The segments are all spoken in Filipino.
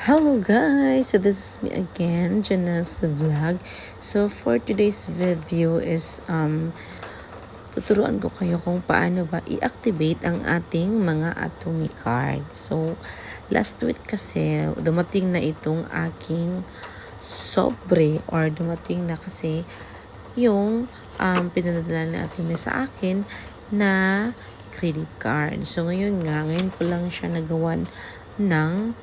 Hello guys! So this is me again, Jana's Vlog. So for today's video is tuturuan ko kayo kung paano ba i-activate ang ating mga atomic card. So last week kasi dumating na itong aking sobre or dumating na kasi yung pinadala ni Ate May sa akin na credit card. So ngayon ko lang siya nagawan ng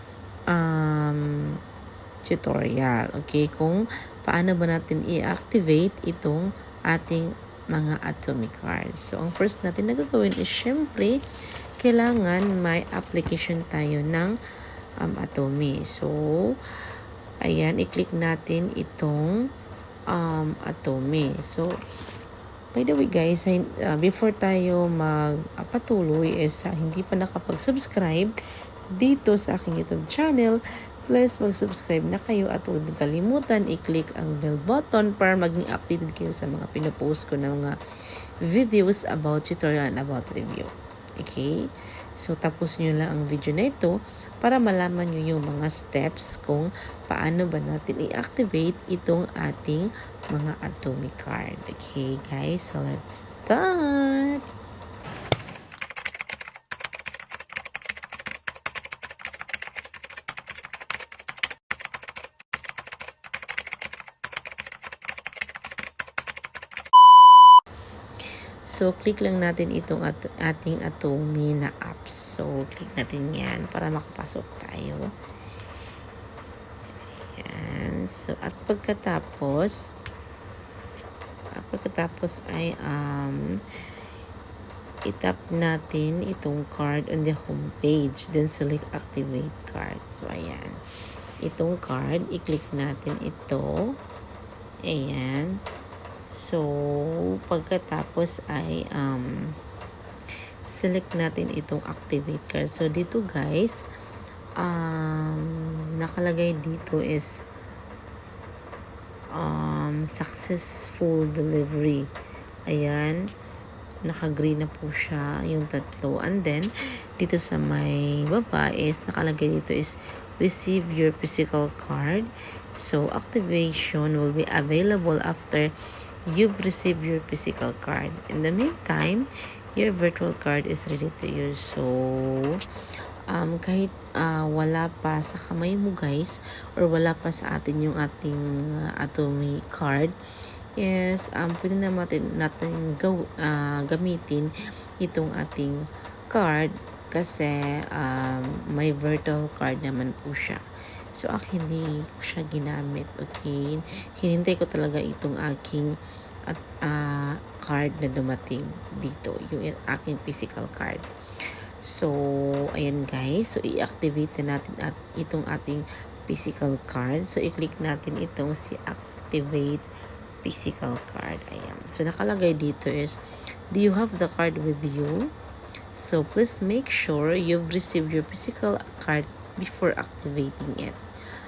tutorial. Okay, kung paano ba natin i-activate itong ating mga atomic cards. So, ang first natin na gagawin is syempre, kailangan may application tayo ng Atomi. So, ayan, i-click natin itong Atomi. So, by the way guys, before tayo magpatuloy is hindi pa nakapag-subscribe dito sa aking YouTube channel, please mag-subscribe na kayo at huwag kalimutan i-click ang bell button para maging updated kayo sa mga pinopost ko na mga videos about tutorial and about review. Okay? So, tapos nyo lang ang video na ito para malaman nyo yung mga steps kung paano ba natin i-activate itong ating mga atomic card. Okay, guys? So, let's start! So, click lang natin itong ating Atomi na apps. So, click natin yan para makapasok tayo. Yan. So, at pagkatapos ay itap natin itong card on the home page. Then, select activate card. So, ayan. Itong card, i-click natin ito. Ayan. So, pagkatapos ay select natin itong activate card. So, dito guys, nakalagay dito is successful delivery. Ayan. Naka-green na po siya yung tatlo. And then, dito sa may baba is nakalagay dito is receive your physical card. So, activation will be available after you've received your physical card. In the meantime, your virtual card is ready to use. So, kahit wala pa sa kamay mo guys, or wala pa sa atin yung ating Atomi card, yes, pwede natin gamitin itong ating card kasi may virtual card naman po siya. So, hindi ko siya ginamit, okay? Hinintay ko talaga itong aking card na dumating dito, yung aking physical card. So, ayan guys. So, i-activate natin itong ating physical card. So, i-click natin itong si activate physical card. Ayan. So, nakalagay dito is, do you have the card with you? So, please make sure you've received your physical card before activating it.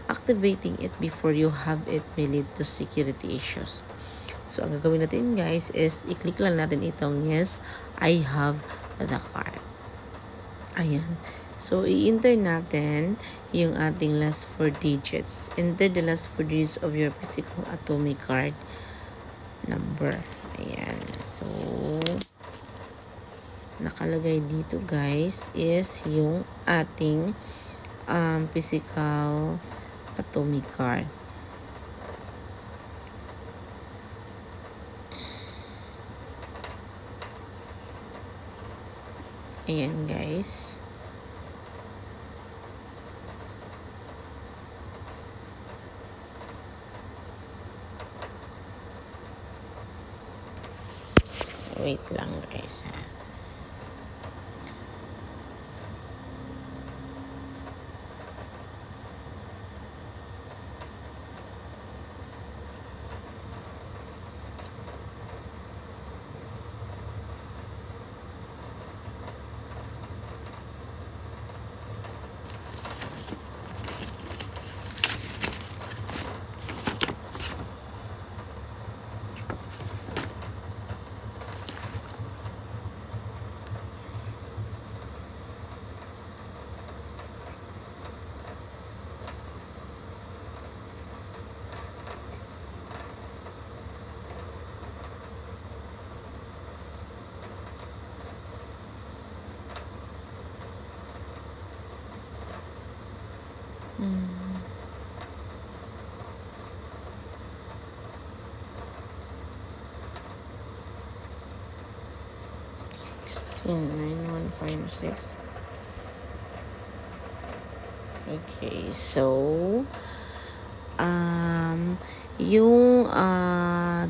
Activating it before you have it may lead to security issues. So, ang gagawin natin guys is i-click lang natin itong yes, I have the card. Ayan. So, i-enter natin yung ating last 4 digits. Enter the last 4 digits of your physical atomic card number. Ayan. So, nakalagay dito guys is yung ating physical atomic card. Ayan guys. Wait lang guys ha. Mm. 169156. Okay, so yung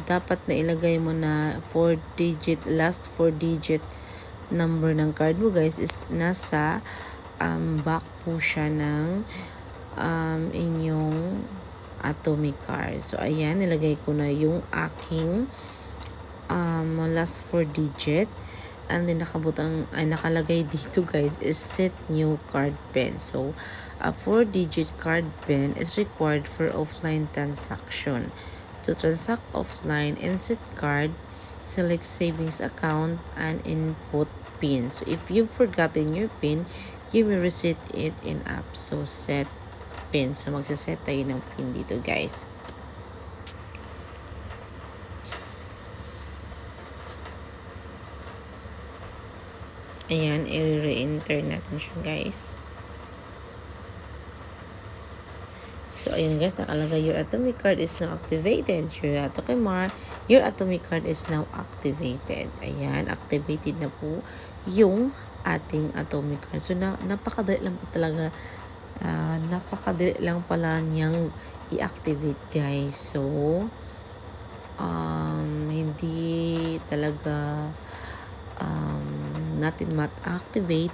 dapat na ilagay mo na 4 digit, last 4 digit number ng card mo guys is nasa back po siya ng inyong Atomy card. So ayan, nilagay ko na yung aking last 4 digit. And then nakalagay dito guys is set new card pin. So a 4-digit card pin is required for offline transaction. To transact offline, insert card, select savings account, and input pin. So if you've forgotten your pin, you will reset it in app. So set pin. So magsaset tayo ng pin dito guys. Ayan, i-re-enter natin siya guys. So, ayun guys, nakalagay your Atomy card is now activated. Your Atomy card is now activated. Ayan, activated na po yung ating Atomy card. So, napakadali lang po talaga. Napakadali lang pala niyang i-activate guys. So, hindi talaga natin mat-activate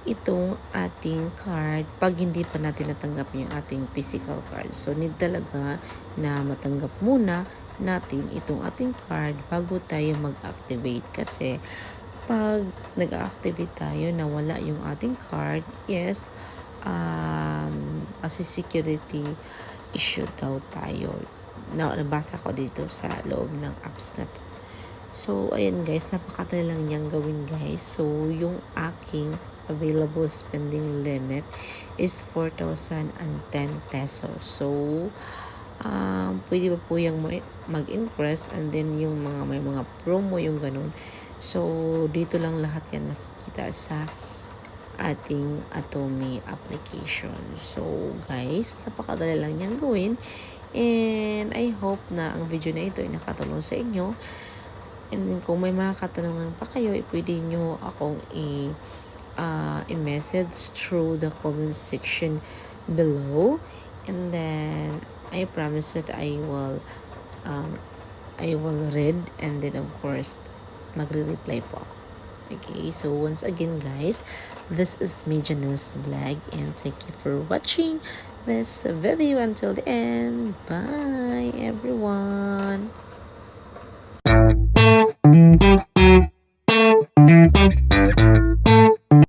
itong ating card pag hindi pa natin natanggap yung ating physical card. So, need talaga na matanggap muna natin itong ating card bago tayo mag-activate. Kasi, pag nag-activate tayo na wala yung ating card, yes, as security issue daw tayo. Nabasa ko dito sa loob ng apps na to. So, ayan guys, napakadali lang niyang gawin guys. So, yung aking available spending limit is 4,010 pesos. So, pwede ba po yung mag-increase and then yung may mga promo yung ganun. So, dito lang lahat yan makikita sa ating Atomy application. So, guys, napakadali lang niyang gawin. And I hope na ang video na ito ay nakatulong sa inyo. And then, kung may mga katanungan pa kayo, pwede nyo akong i-message through the comment section below. And then, I promise that I will read and then, of course, magre-reply po ako. Okay, so once again, guys, this is me, Janice Vlog, and thank you for watching this video until the end. Bye, everyone.